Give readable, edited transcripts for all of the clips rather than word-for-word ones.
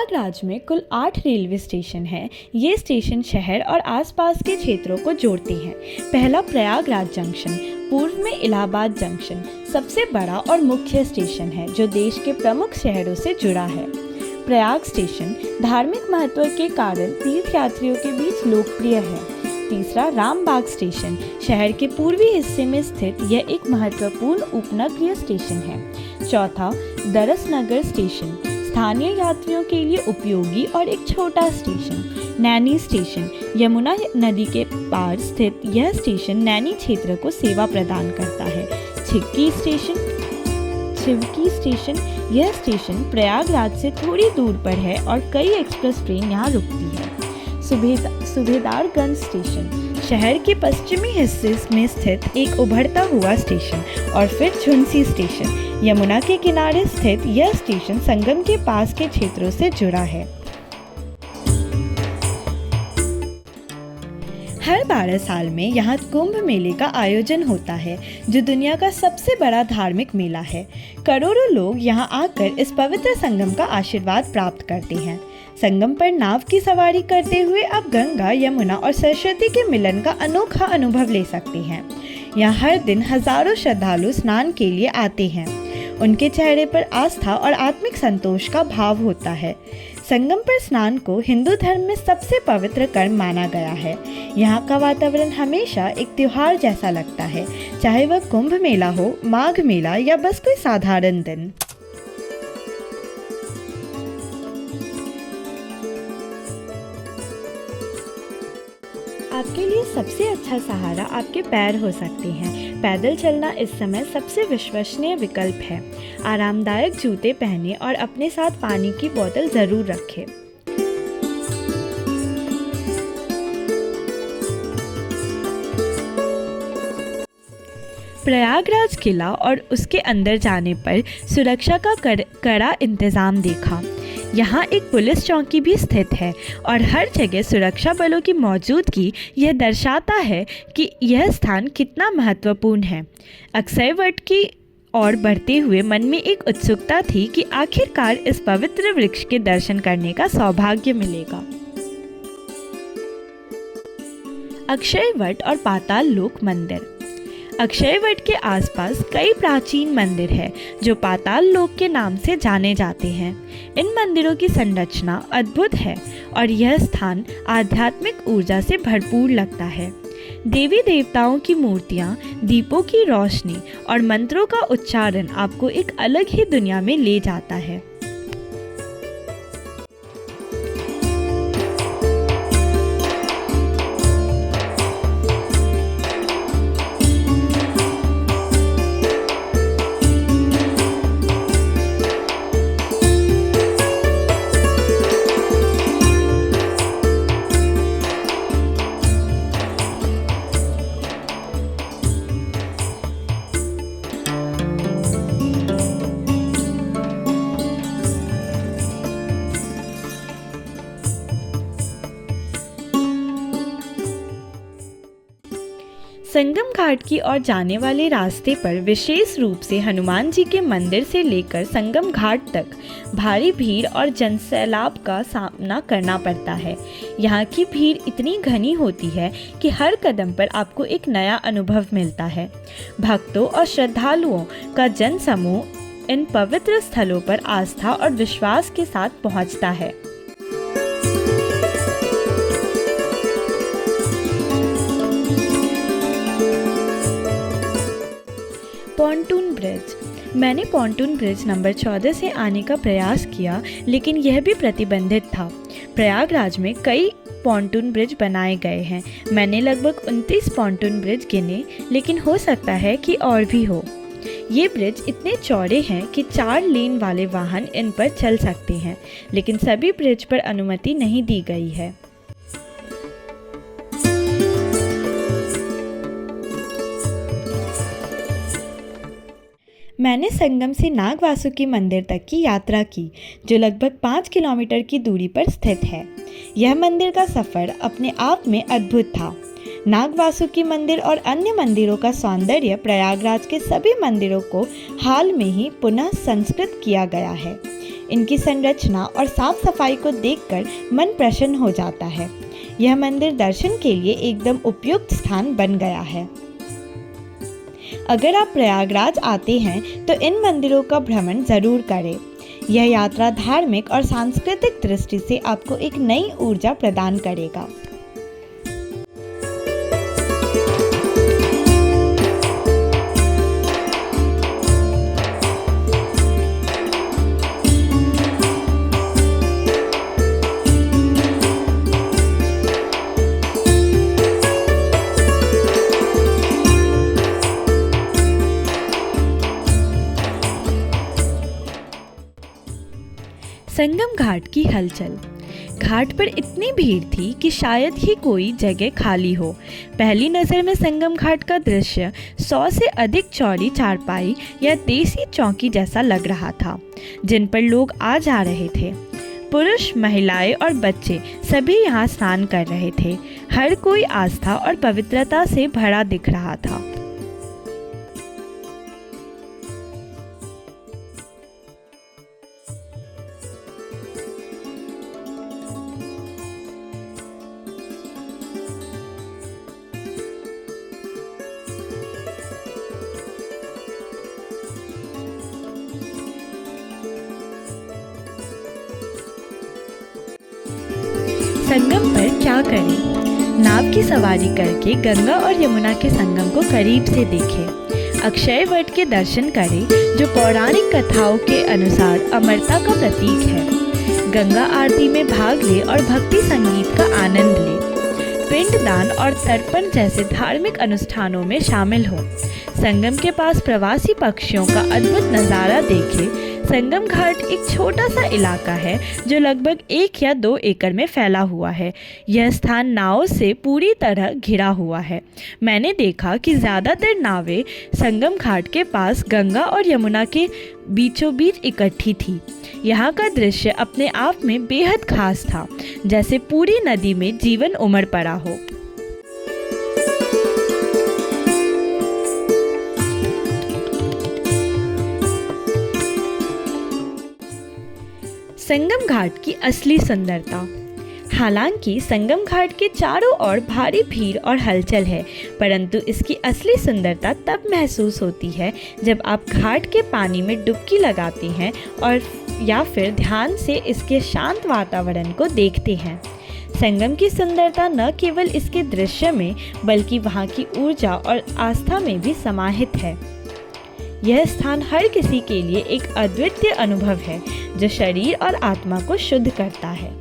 प्रयागराज में कुल 8 railway station हैं। ये स्टेशन शहर और आसपास के क्षेत्रों को जोड़ते हैं। पहला प्रयागराज जंक्शन, पूर्व में इलाहाबाद जंक्शन, सबसे बड़ा और मुख्य स्टेशन है जो देश के प्रमुख शहरों से जुड़ा है। प्रयाग स्टेशन धार्मिक महत्व के कारण तीर्थयात्रियों के बीच लोकप्रिय है। तीसरा रामबाग स्टेशन, शहर के पूर्वी हिस्से में स्थित यह एक महत्वपूर्ण उपनगरीय स्टेशन है। चौथा दरसनगर स्टेशन, स्थानीय यात्रियों के लिए उपयोगी और एक छोटा स्टेशन। नैनी स्टेशन, यमुना नदी के पार स्थित यह स्टेशन नैनी क्षेत्र को सेवा प्रदान करता है। छिवकी स्टेशन, यह स्टेशन प्रयागराज से थोड़ी दूर पर है और कई एक्सप्रेस ट्रेन यहाँ रुकती है। सुबेदारगंज स्टेशन, शहर के पश्चिमी हिस्से में स्थित एक उभरता हुआ स्टेशन। और फिर झुंसी स्टेशन, यमुना के किनारे स्थित यह स्टेशन संगम के पास के क्षेत्रों से जुड़ा है। हर 12 साल में यहाँ कुंभ मेले का आयोजन होता है, जो दुनिया का सबसे बड़ा धार्मिक मेला है। करोड़ों लोग यहाँ आकर इस पवित्र संगम का आशीर्वाद प्राप्त करते हैं। संगम पर नाव की सवारी करते हुए आप गंगा, यमुना और सरस्वती के मिलन का अनोखा अनुभव ले सकते हैं। यहाँ हर दिन हजारों श्रद्धालु स्नान के लिए आते हैं। उनके चेहरे पर आस्था और आत्मिक संतोष का भाव होता है। संगम पर स्नान को हिंदू धर्म में सबसे पवित्र कर्म माना गया है। यहाँ का वातावरण हमेशा एक त्योहार जैसा लगता है, चाहे वह कुंभ मेला हो, माघ मेला या बस कोई साधारण दिन। आपके लिए सबसे अच्छा सहारा आपके पैर हो सकते हैं। पैदल चलना इस समय सबसे विश्वसनीय विकल्प है। आरामदायक जूते पहनें और अपने साथ पानी की बोतल जरूर रखें। प्रयागराज किला और उसके अंदर जाने पर सुरक्षा का कड़ा इंतजाम देखा। यहाँ एक पुलिस चौकी भी स्थित है और हर जगह सुरक्षा बलों की मौजूदगी यह दर्शाता है कि यह स्थान कितना महत्वपूर्ण है। अक्षय वट की ओर बढ़ते हुए मन में एक उत्सुकता थी कि आखिरकार इस पवित्र वृक्ष के दर्शन करने का सौभाग्य मिलेगा। अक्षय वट और पाताल लोक मंदिर। अक्षय वट के आसपास कई प्राचीन मंदिर हैं जो पाताल लोक के नाम से जाने जाते हैं। इन मंदिरों की संरचना अद्भुत है और यह स्थान आध्यात्मिक ऊर्जा से भरपूर लगता है। देवी देवताओं की मूर्तियाँ, दीपों की रोशनी और मंत्रों का उच्चारण आपको एक अलग ही दुनिया में ले जाता है। संगम घाट की ओर जाने वाले रास्ते पर विशेष रूप से हनुमान जी के मंदिर से लेकर संगम घाट तक भारी भीड़ और जनसैलाब का सामना करना पड़ता है। यहाँ की भीड़ इतनी घनी होती है कि हर कदम पर आपको एक नया अनुभव मिलता है। भक्तों और श्रद्धालुओं का जनसमूह इन पवित्र स्थलों पर आस्था और विश्वास के साथ पहुँचता है। Pontoon bridge. मैंने पॉन्टून ब्रिज नंबर 14 से आने का प्रयास किया, लेकिन यह भी प्रतिबंधित था। प्रयागराज में कई पॉन्टून ब्रिज बनाए गए हैं। मैंने लगभग 29 पॉन्टून ब्रिज गिने, लेकिन हो सकता है कि और भी हो। ये ब्रिज इतने चौड़े हैं कि 4 लेन वाले वाहन इन पर चल सकते हैं, लेकिन सभी ब्रिज पर अनुमति नहीं दी गई है। मैंने संगम से नागवासुकी मंदिर तक की यात्रा की, जो लगभग 5 किलोमीटर की दूरी पर स्थित है। यह मंदिर का सफ़र अपने आप में अद्भुत था। नागवासुकी मंदिर और अन्य मंदिरों का सौंदर्य प्रयागराज के सभी मंदिरों को हाल में ही पुनः संस्कृत किया गया है। इनकी संरचना और साफ सफाई को देखकर मन प्रसन्न हो जाता है। यह मंदिर दर्शन के लिए एकदम उपयुक्त स्थान बन गया है। अगर आप प्रयागराज आते हैं तो इन मंदिरों का भ्रमण जरूर करें। यह यात्रा धार्मिक और सांस्कृतिक दृष्टि से आपको एक नई ऊर्जा प्रदान करेगा। संगम घाट की हलचल। घाट पर इतनी भीड़ थी कि शायद ही कोई जगह खाली हो। पहली नज़र में संगम घाट का दृश्य 100 से अधिक चौड़ी चारपाई या देसी चौकी जैसा लग रहा था, जिन पर लोग आ जा रहे थे। पुरुष, महिलाएं और बच्चे सभी यहाँ स्नान कर रहे थे। हर कोई आस्था और पवित्रता से भरा दिख रहा था। संगम पर क्या करें? नाव की सवारी करके गंगा और यमुना के संगम को करीब से देखें। अक्षय वट के दर्शन करें, जो पौराणिक कथाओं के अनुसार अमरता का प्रतीक है। गंगा आरती में भाग ले और भक्ति संगीत का आनंद ले। पिंडदान और तर्पण जैसे धार्मिक अनुष्ठानों में शामिल हो। संगम के पास प्रवासी पक्षियों का अद्भुत नज़ारा देखें। संगम घाट एक छोटा सा इलाका है जो लगभग 1 या 2 एकड़ में फैला हुआ है। यह स्थान नावों से पूरी तरह घिरा हुआ है। मैंने देखा कि ज़्यादातर नावें संगम घाट के पास गंगा और यमुना के बीचों बीच इकट्ठी थी। यहाँ का दृश्य अपने आप में बेहद खास था, जैसे पूरी नदी में जीवन उमड़ पड़ा हो। संगम घाट की असली सुंदरता। हालांकि संगम घाट के चारों ओर भारी भीड़ और हलचल है, परंतु इसकी असली सुंदरता तब महसूस होती है जब आप घाट के पानी में डुबकी लगाते हैं और या फिर ध्यान से इसके शांत वातावरण को देखते हैं। संगम की सुंदरता न केवल इसके दृश्य में बल्कि वहाँ की ऊर्जा और आस्था में भी समाहित है। यह स्थान हर किसी के लिए एक अद्वितीय अनुभव है, जो शरीर और आत्मा को शुद्ध करता है।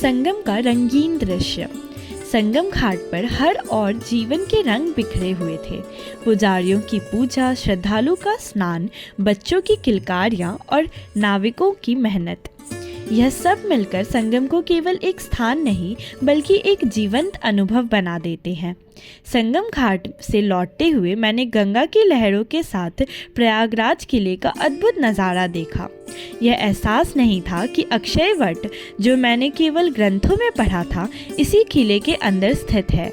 संगम का रंगीन दृश्य। संगम घाट पर हर ओर जीवन के रंग बिखरे हुए थे। पुजारियों की पूजा, श्रद्धालु का स्नान, बच्चों की किलकारियाँ और नाविकों की मेहनत, यह सब मिलकर संगम को केवल एक स्थान नहीं बल्कि एक जीवंत अनुभव बना देते हैं। संगम घाट से लौटते हुए मैंने गंगा की लहरों के साथ प्रयागराज किले का अद्भुत नज़ारा देखा। यह एहसास नहीं था कि अक्षय वट, जो मैंने केवल ग्रंथों में पढ़ा था, इसी किले के अंदर स्थित है।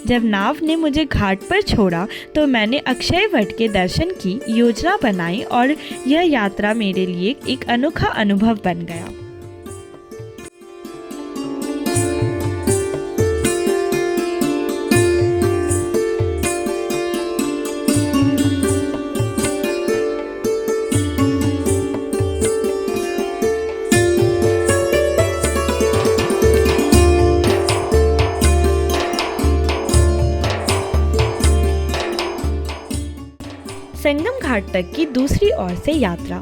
जब नाव ने मुझे घाट पर छोड़ा तो मैंने अक्षय वट के दर्शन की योजना बनाई और यह यात्रा मेरे लिए एक अनोखा अनुभव बन गया। घाट तक की दूसरी ओर से यात्रा।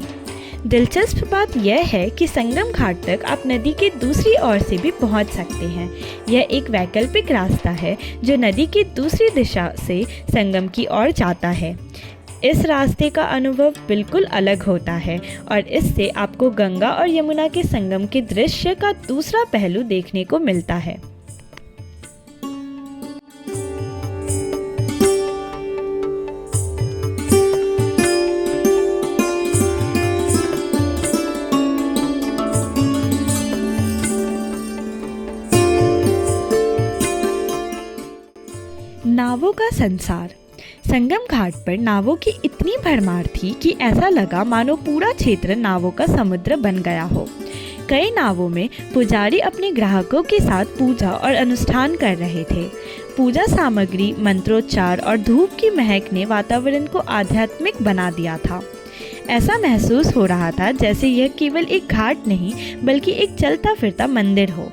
दिलचस्प बात यह है कि संगम घाट तक आप नदी के दूसरी ओर से भी पहुंच सकते हैं। यह एक वैकल्पिक रास्ता है जो नदी की दूसरी दिशा से संगम की ओर जाता है। इस रास्ते का अनुभव बिल्कुल अलग होता है और इससे आपको गंगा और यमुना के संगम के दृश्य का दूसरा पहलू देखने को मिलता है। नावों का संसार। संगम घाट पर नावों की इतनी भरमार थी कि ऐसा लगा मानो पूरा क्षेत्र नावों का समुद्र बन गया हो। कई नावों में पुजारी अपने ग्राहकों के साथ पूजा और अनुष्ठान कर रहे थे। पूजा सामग्री, मंत्रोच्चार और धूप की महक ने वातावरण को आध्यात्मिक बना दिया था। ऐसा महसूस हो रहा था जैसे यह केवल एक घाट नहीं बल्कि एक चलता फिरता मंदिर हो।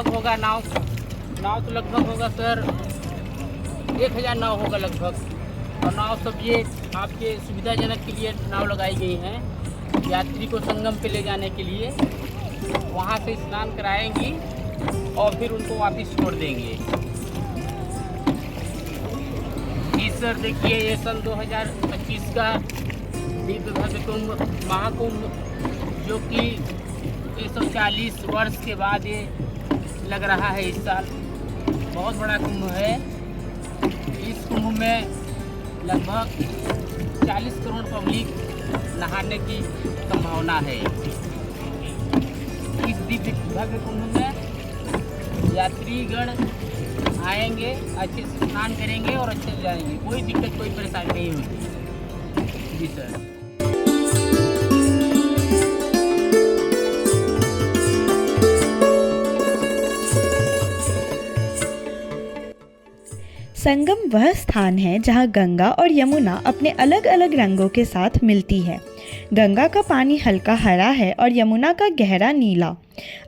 होगा नाव तो लगभग होगा सर 1000 नाव होगा लगभग। और नाव सब ये आपके सुविधाजनक के लिए नाव लगाई गई हैं। यात्री को संगम पे ले जाने के लिए वहाँ से स्नान कराएंगी और फिर उनको वापस छोड़ देंगे। इस सर देखिए ये सन 2025 का दिव्य भव्य कुंभ महाकुंभ, जो कि 140 वर्ष के बाद ये लग रहा है। इस साल बहुत बड़ा कुंभ है। इस कुंभ में लगभग 40 करोड़ पब्लिक नहाने की संभावना है। इस दिव्य भव्य कुंभ में यात्रीगण आएंगे, अच्छे से स्नान करेंगे और अच्छे से जाएंगे। कोई दिक्कत कोई परेशानी नहीं होगी। जी सर। संगम वह स्थान है जहां गंगा और यमुना अपने अलग अलग रंगों के साथ मिलती है। गंगा का पानी हल्का हरा है और यमुना का गहरा नीला।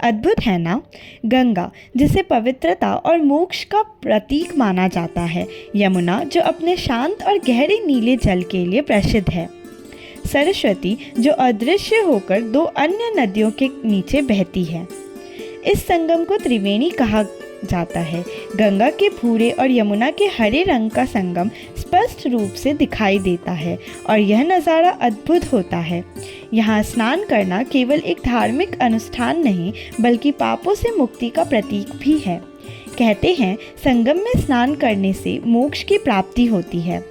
अद्भुत है ना? गंगा जिसे पवित्रता और मोक्ष का प्रतीक माना जाता है, यमुना जो अपने शांत और गहरे नीले जल के लिए प्रसिद्ध है, सरस्वती जो अदृश्य होकर दो अन्य नदियों के नीचे बहती है। इस संगम को त्रिवेणी कहा जाता है। गंगा के भूरे और यमुना के हरे रंग का संगम स्पष्ट रूप से दिखाई देता है और यह नज़ारा अद्भुत होता है। यहाँ स्नान करना केवल एक धार्मिक अनुष्ठान नहीं बल्कि पापों से मुक्ति का प्रतीक भी है। कहते हैं संगम में स्नान करने से मोक्ष की प्राप्ति होती है।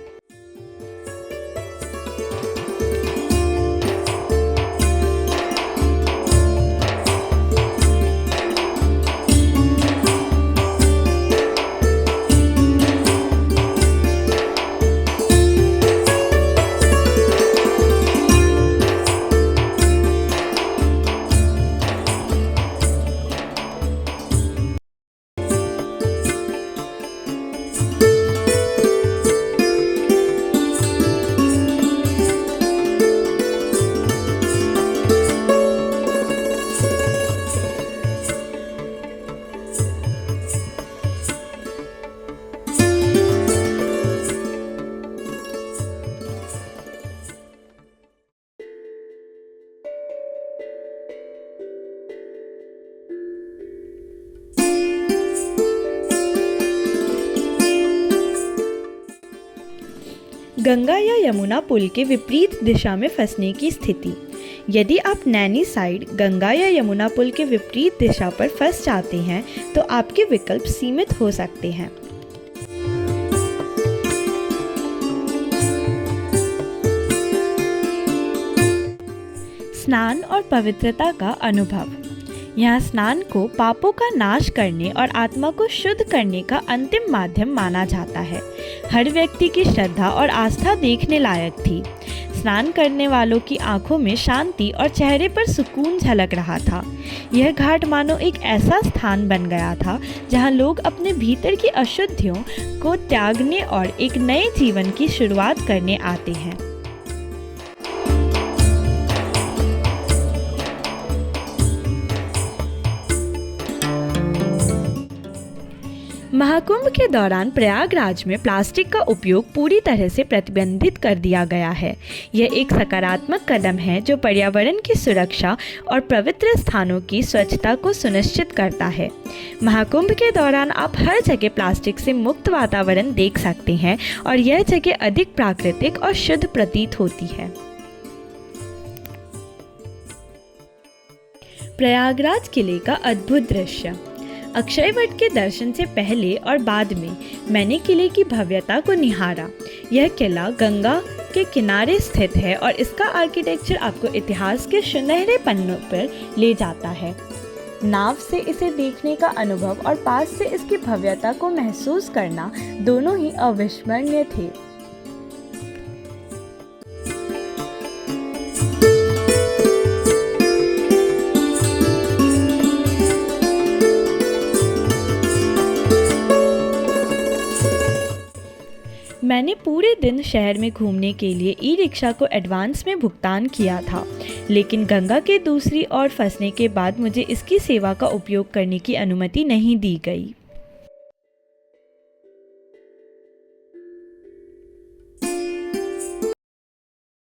गंगा या यमुना पुल के विपरीत दिशा में फंसने की स्थिति। यदि आप नैनी साइड गंगा या यमुना पुल के विपरीत दिशा पर फंस जाते हैं तो आपके विकल्प सीमित हो सकते हैं। स्नान और पवित्रता का अनुभव। यहाँ स्नान को पापों का नाश करने और आत्मा को शुद्ध करने का अंतिम माध्यम माना जाता है। हर व्यक्ति की श्रद्धा और आस्था देखने लायक थी। स्नान करने वालों की आंखों में शांति और चेहरे पर सुकून झलक रहा था। यह घाट मानो एक ऐसा स्थान बन गया था जहाँ लोग अपने भीतर की अशुद्धियों को त्यागने और एक नए जीवन की शुरुआत करने आते हैं। महाकुंभ के दौरान प्रयागराज में प्लास्टिक का उपयोग पूरी तरह से प्रतिबंधित कर दिया गया है। यह एक सकारात्मक कदम है जो पर्यावरण की सुरक्षा और पवित्र स्थानों की स्वच्छता को सुनिश्चित करता है। महाकुंभ के दौरान आप हर जगह प्लास्टिक से मुक्त वातावरण देख सकते हैं और यह जगह अधिक प्राकृतिक और शुद्ध प्रतीत होती है। प्रयागराज किले का अद्भुत दृश्य। अक्षयवट के दर्शन से पहले और बाद में मैंने किले की भव्यता को निहारा। यह किला गंगा के किनारे स्थित है और इसका आर्किटेक्चर आपको इतिहास के सुनहरे पन्नों पर ले जाता है। नाव से इसे देखने का अनुभव और पास से इसकी भव्यता को महसूस करना दोनों ही अविस्मरणीय थे। मैंने पूरे दिन शहर में घूमने के लिए ई-रिक्शा को एडवांस में भुगतान किया था, लेकिन गंगा के दूसरी ओर फंसने के बाद मुझे इसकी सेवा का उपयोग करने की अनुमति नहीं दी गई।